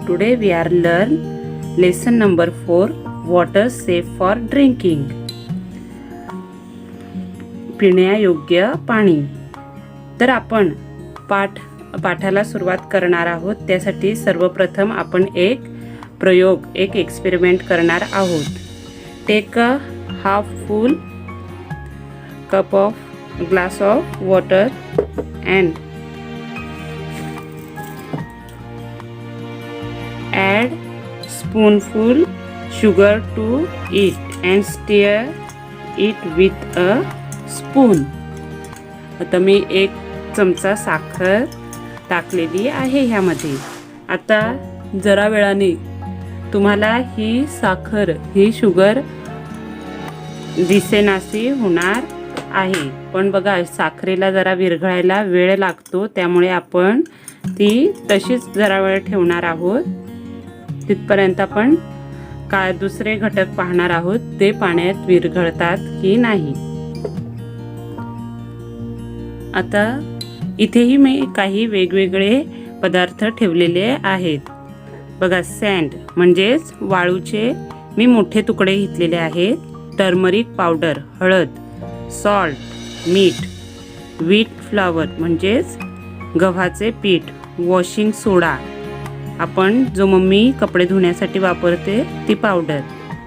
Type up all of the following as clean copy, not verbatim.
Today we are learn lesson number 4, water safe for drinking. पिण्यायोग्य पाणी. तर आपण पाठाला सुरुवात करणार आहोत. त्यासाठी सर्वप्रथम आपण एक एक्सपेरिमेंट करणार आहोत. Take a half full cup of glass of water and add spoonful sugar to it and stir it with a spoon. आता मी 1 चमचा साखर टाकलेली आहे ह्यामध्ये. आता जरा वेळाने तुम्हाला ही शुगर दिसेनाशी होणार आहे. पण बघा, साखरेला जरा विरघळायला वेळ लागतो, त्यामुळे आपण ती तशीच जरा वेळ ठेवणार आहोत. तिथपर्यंत आपण दुसरे घटक पाहणार आहोत, ते पाण्यात विरघळतात की नाही. आता इथेही मी काही वेगवेगळे पदार्थ ठेवलेले आहेत. बघा, सँड म्हणजेच वाळूचे मी मोठे तुकडे घेतलेले आहेत. टर्मरिक पावडर हळद, सॉल्ट मीठ, व्हीट फ्लॉवर म्हणजेच गव्हाचे पीठ, वॉशिंग सोडा आपण जो मम्मी कपडे धुण्यासाठी वापरते ती पावडर,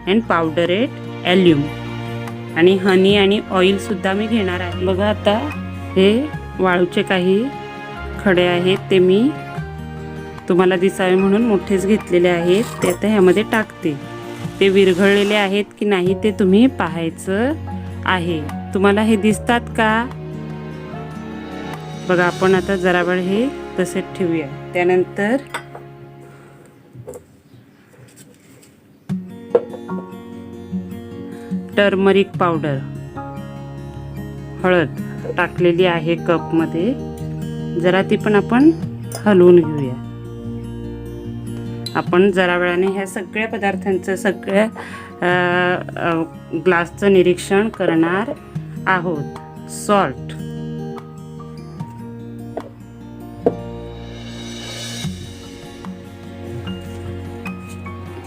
अँड पावडरेट ॲल्युम, आणि हनी आणि ऑइल सुद्धा मी घेणार आहे. बघा, आता हे वाळूचे काही खडे आहेत, ते मी तुम्हाला दिसावे म्हणून मोठेच घेतलेले आहेत. ते आता ह्यामध्ये टाकते. ते विरघळलेले आहेत की नाही ते तुम्ही पाहायचं आहे. तुम्हाला हे दिसतात का? बघा, आपण आता जरा वेळ हे तसेच ठेवूया. त्यानंतर टर्मरिक पावडर हळद टाकलेली आहे कपमध्ये. जरा ती पण आपण हलवून घेऊया. आपण जरा वेळाने ह्या सगळ्या पदार्थांचं सगळ्या ग्लासचं निरीक्षण करणार आहोत. सॉल्ट,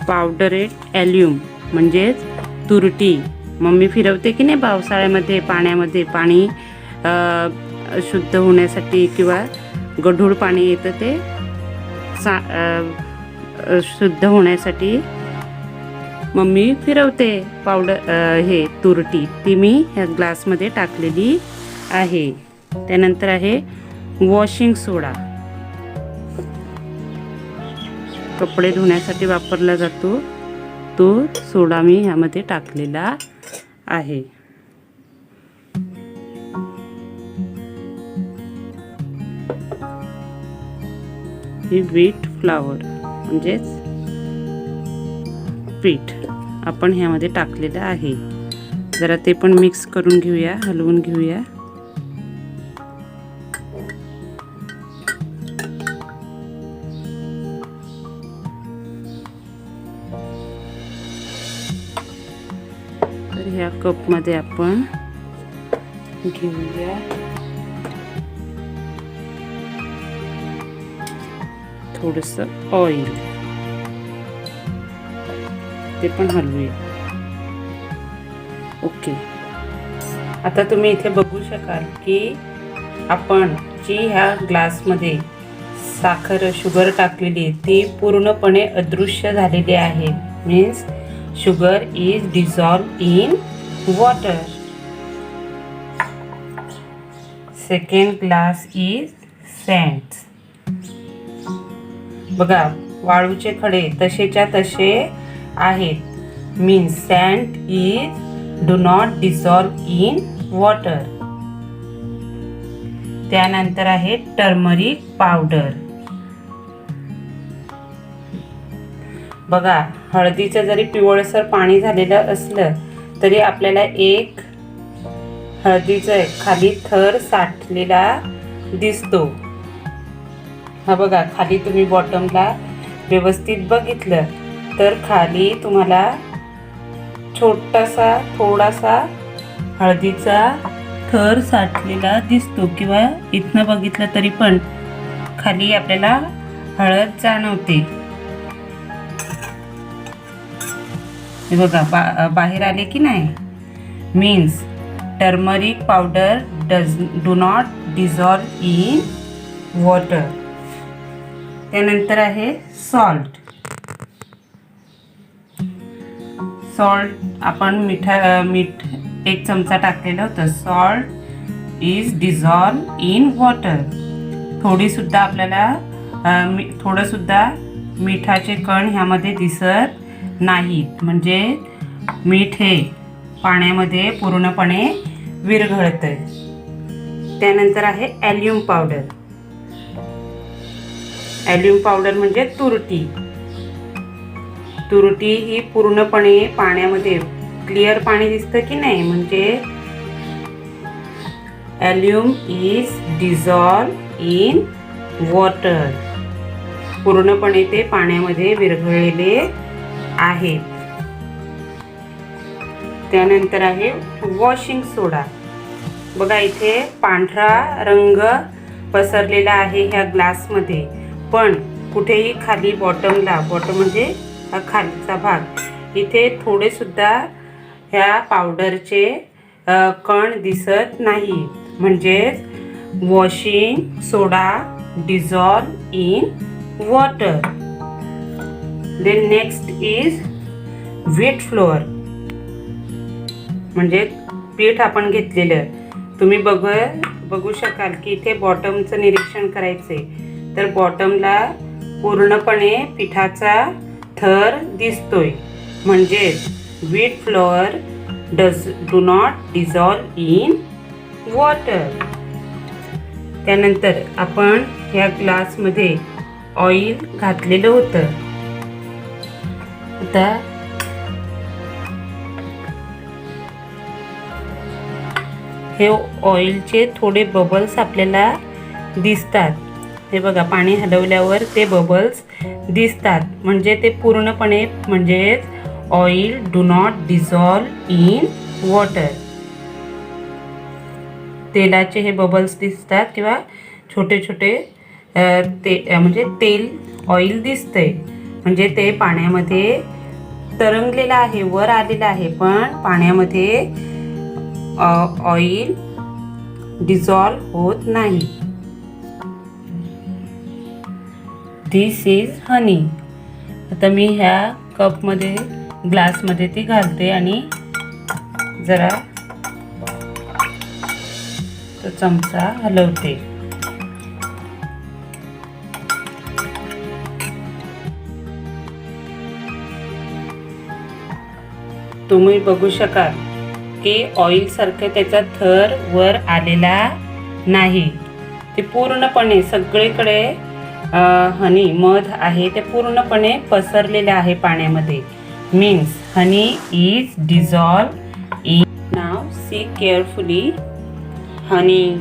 पावडरेट ॲल्युम म्हणजेच तुरटी. मम्मी फिरवते की नाही पावसाळ्यामध्ये पाण्यामध्ये, पाणी शुद्ध होण्यासाठी किंवा गढूळ पाणी येतं ते शुद्ध होण्यासाठी मम्मी फिरवते पावडर, हे तुरटी, ती मी ह्या ग्लासमध्ये टाकलेली आहे. त्यानंतर आहे वॉशिंग सोडा, कपडे धुण्यासाठी वापरला जातो तो सोडा मी ह्यामध्ये टाकलेला आहे. ही व्हीट फ्लॉवर म्हणजेच पीठ आपण ह्यामध्ये टाकलेलं आहे. जरा ते पण मिक्स करून घेऊया, हलवून घेऊया. तर ह्या कपमध्ये आपण घेऊया थोडंसं ऑइल, ते पण हलवूया. ओके. आता तुम्ही इथे बघू शकाल की आपण जी ह्या ग्लासमध्ये शुगर टाकलेली आहे ती पूर्णपणे अदृश्य झालेली आहे. Means sugar is dissolve in water. Second glass is sand. बघा, वाळूचे खडे तसेच्या तसे आहेत. Means sand is do not dissolve in water. त्यानंतर आहे टर्मरिक पावडर. बघा, हळदीचं जरी पिवळसर पाणी झालेलं असलं तरी आपल्याला एक हळदीचा खाली थर साठलेला दिसतो. हा बघा, खाली तुम्ही बॉटमला व्यवस्थित बघितलं तर खाली तुम्हाला थोडासा हळदीचा थर साठलेला दिसतो, किंवा इथनं बघितलं तरी पण खाली आपल्याला हळद जाणवते. हे बघा बाहेर आले की नाही. Means turmeric powder do not dissolve in water. त्यानंतर आहे सॉल्ट. सॉल्ट आपण मीठ 1 चमचा टाकलेलं होतं. Salt is dissolve in water. थोडीसुद्धा आपल्याला थोडंसुद्धा मिठाचे कण ह्यामध्ये दिसत नाहीत. म्हणजे मीठ हे पाण्यामध्ये पूर्णपणे विरघळतंय. त्यानंतर आहे ॲल्युम पावडर. ॲल्युम पावडर म्हणजे तुरटी. तुरटी ही पूर्णपणे पाण्यामध्ये क्लिअर पाणी दिसतं की नाही, म्हणजे ॲल्युम इज डिझॉल्व इन वॉटर. पूर्णपणे ते पाण्यामध्ये विरघळलेले आहेत. त्यानंतर आहे वॉशिंग सोडा. बघा इथे पांढरा रंग पसरलेला आहे ह्या ग्लासमध्ये, पण कुठेही खाली बॉटम म्हणजे हा खालचा भाग, इथे थोडे सुद्धा ह्या पावडरचे कण दिसत नाही. म्हणजेच washing soda dissolve in water. Then next is wheat flour. म्हणजे पीठ आपण घेतलेलं. तुम्ही बघू शकाल की इथे बॉटमचं निरीक्षण करायचे, तर बॉटमला पूर्णपणे पिठाचा थर दिसतोय. म्हणजेच wheat flour do not dissolve in water. त्यानंतर आपण ह्या ग्लासमध्ये ऑइल घातलेलं होतं. आता हे ऑइलचे थोडे बबल्स आपल्याला दिसतात. हे बघा पाणी हलवल्यावर ते बबल्स दिसतात. म्हणजे ते पूर्णपणे म्हणजेच oil do not dissolve in water. तेलाचे हे बबल्स दिसतात किंवा छोटे छोटे म्हणजे तेल ऑइल दिसतंय. म्हणजे ते पाण्यामध्ये तरंगलेलं आहे, वर आलेलं आहे, पण पाण्यामध्ये ऑइल डिझॉल्व होत नाही. दिस इज हनी. आता मी ह्या कपमध्ये ग्लासमध्ये ती घालते आणि जरा तो चमचा हलवते. तुम्ही बघू शकाल की ऑइल सारखं त्याचा थर वर आलेला नाही. ते पूर्णपणे सगळीकडे हनी मध आहे ते पूर्णपणे पसरलेले आहे पाण्यामध्ये. Means honey is dissolve in. Now see carefully. Honey,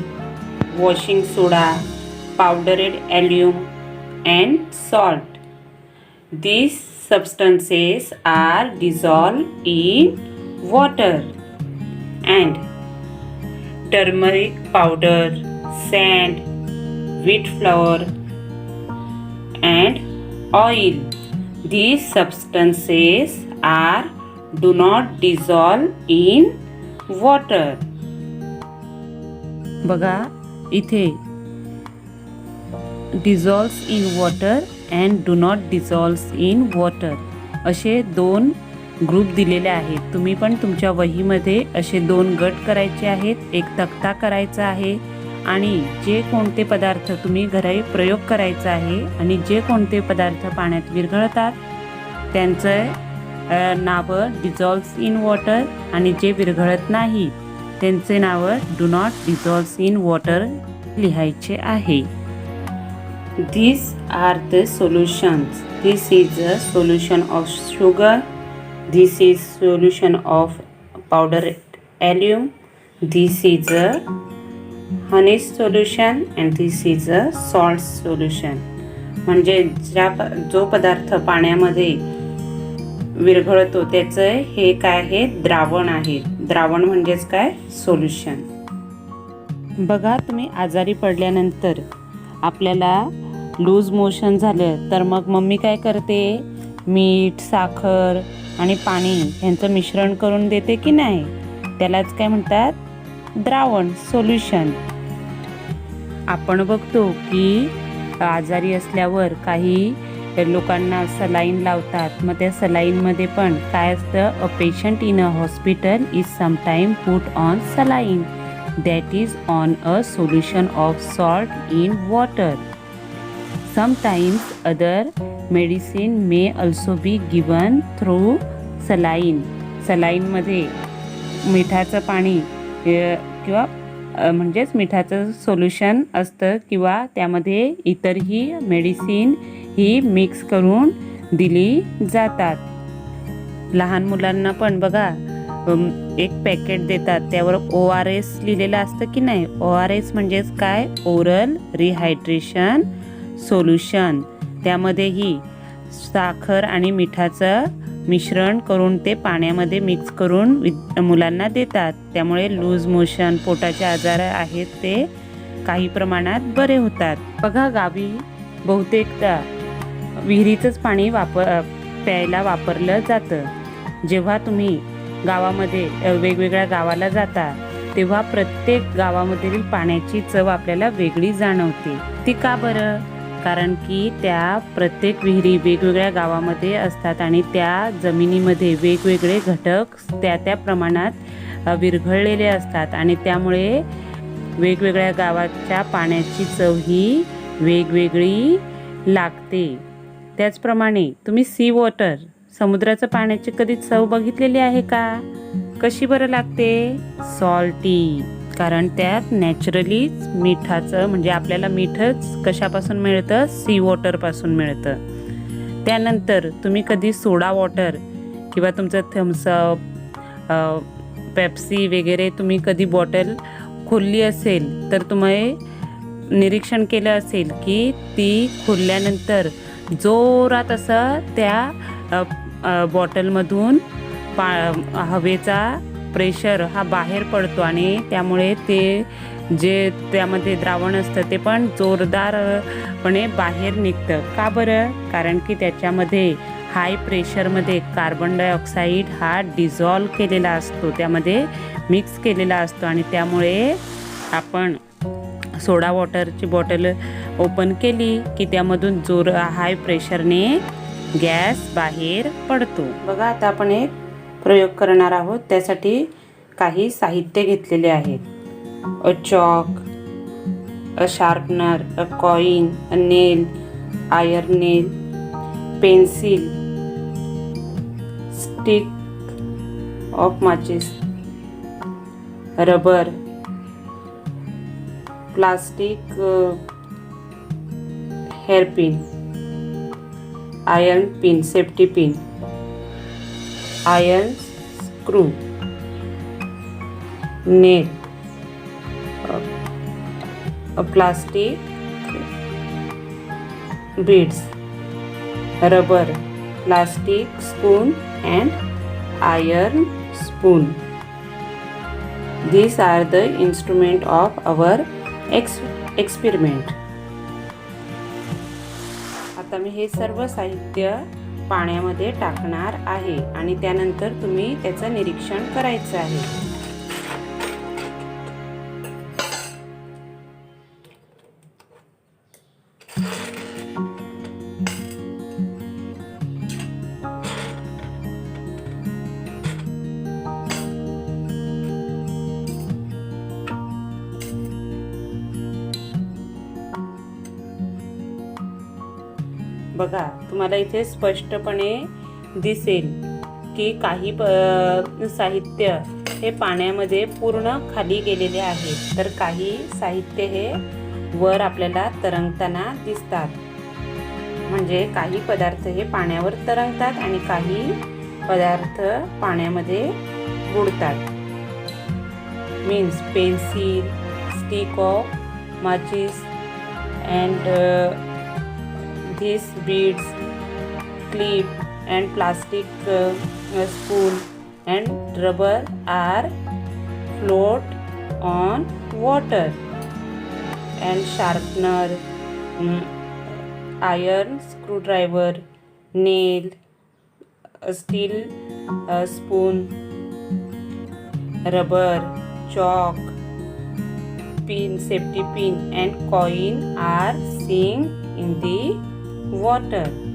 washing soda, powdered alum and salt. These substances are dissolved in water, and turmeric powder, sand, wheat flour and oil. These substances are do not dissolve in water. बघा इथे dissolves in water and do not dissolves in water असे 2 group दिलेले आहेत. तुम्ही पण तुमच्या वहीमध्ये असे 2 गट करायचे आहेत. एक तक्ता करायचा आहे आणि जे कोणते पदार्थ तुम्ही घरी प्रयोग करायचा आहे आणि जे कोणते पदार्थ पाण्यात विरघळतात त्यांचं नावं डिझॉल्व्स इन वॉटर आणि जे विरघळत नाही त्यांचे नावं do not dissolves in water लिहायचे आहे. These are the solutions. This is the solution of sugar. This is solution of powdered alum. This is a honey solution and this is a salt solution. म्हणजे जो पदार्थ पाण्यामध्ये विरघळतो त्याचं हे काय आहे द्रावण आहे. द्रावण म्हणजेच काय सोल्युशन. बघा तुम्ही आजारी पडल्यानंतर आपल्याला लूज मोशन झालं तर मग मम्मी काय करते मीठ साखर आणि पाणी ह्यांचं मिश्रण करून देते की नाही, त्यालाच काय म्हणतात, द्रावण, सोल्युशन. आपण बघतो की आजारी असल्यावर काही लोकांना सलाईन लावतात. मग त्या सलाईनमध्ये पण काय असतं, a patient in a hospital is sometime put on saline that is on a solution of salt in water. Sometimes other medicine may also be given through saline. सलाईनमध्ये मिठाचं पाणी किंवा म्हणजेच मिठाचं सोल्युशन असतं किंवा त्यामध्ये इतरही मेडिसिन ही मिक्स करून दिली जातात. लहान मुलांना पण बघा एक पॅकेट देतात, त्यावर ORS लिहिलेलं असतं की नाही. ORS म्हणजेच काय, ओरल रिहायड्रेशन सोल्युशन. त्यामध्येही साखर आणि मिठाचं मिश्रण करून ते पाण्यामध्ये मिक्स करून मुलांना देतात. त्यामुळे लूज मोशन, पोटाचे आजार आहेत ते काही प्रमाणात बरे होतात. बघा गावी बहुतेकदा विहिरीचंच पाणी प्यायला वापरलं जातं. जेव्हा तुम्ही गावामध्ये वेगवेगळ्या गावाला जाता तेव्हा प्रत्येक गावामधील पाण्याची चव आपल्याला वेगळी जाणवते. ती का बरं? कारण की त्या प्रत्येक विहिरी वेगवेगळ्या गावामध्ये असतात आणि त्या जमिनीमध्ये वेगवेगळे घटक त्या प्रमाणात विरघळलेले असतात आणि त्यामुळे वेगवेगळ्या गावाच्या पाण्याची चव ही वेगवेगळी लागते. त्याचप्रमाणे तुम्ही सी वॉटर, समुद्राचं पाण्याची कधी चव बघितलेली आहे का? कशी बरं लागते? सॉल्टी. कारण त्यात नॅचरलीच मिठाचं, म्हणजे आपल्याला मीठच कशापासून मिळतं? सी वॉटरपासून मिळतं. त्यानंतर तुम्ही कधी सोडा वॉटर किंवा तुमचं थम्सअप, पेप्सी वगैरे तुम्ही कधी बॉटल खोलली असेल तर तुम्ही निरीक्षण केलं असेल की ती खोलल्यानंतर जोरात असं त्या बॉटलमधून हवेचा प्रेशर हा बाहेर पडतो आणि त्यामुळे ते जे त्यामध्ये द्रावण असतं ते पण जोरदारपणे बाहेर निघतं. का बरं? कारण की त्याच्यामध्ये हाय प्रेशरमध्ये कार्बन डायऑक्साईड हा डिझॉल्व केलेला असतो, त्यामध्ये मिक्स केलेला असतो आणि त्यामुळे आपण सोडा वॉटरची बॉटल ओपन केली की त्यामधून हाय प्रेशरने गॅस बाहेर पडतो. बघा आता आपण एक प्रयोग करणार आहोत. त्यासाठी काही साहित्य घेतलेले आहेत. A chalk, a sharpener, a coin, a nail, iron nail, pencil, stick of माचिस, rubber, plastic hair pin, iron pin, safety pin, iron screw, nail, plastic beads, rubber, plastic spoon and iron spoon. These are the instrument of our experiment. आता मी हे सर्व साहित्य पाण्यामध्ये टाकणार आहे आणि त्यानंतर तुम्ही त्याचं निरीक्षण करायचं आहे. बघा तुम्हाला इथे स्पष्टपणे दिसेल की काही साहित्य हे पाण्यामध्ये पूर्ण खाली गेलेले आहेत, तर काही साहित्य हे वर आपल्याला तरंगताना दिसतात. म्हणजे काही पदार्थ हे पाण्यावर तरंगतात आणि काही पदार्थ पाण्यामध्ये बुडतात. मीन्स पेन्सिल, स्टिक ऑफ माचिस and these beads, clip and plastic spoon and rubber are float on water, and sharpener, iron screwdriver, nail, a steel spoon, rubber, chalk, pin, safety pin and coin are seen in the water.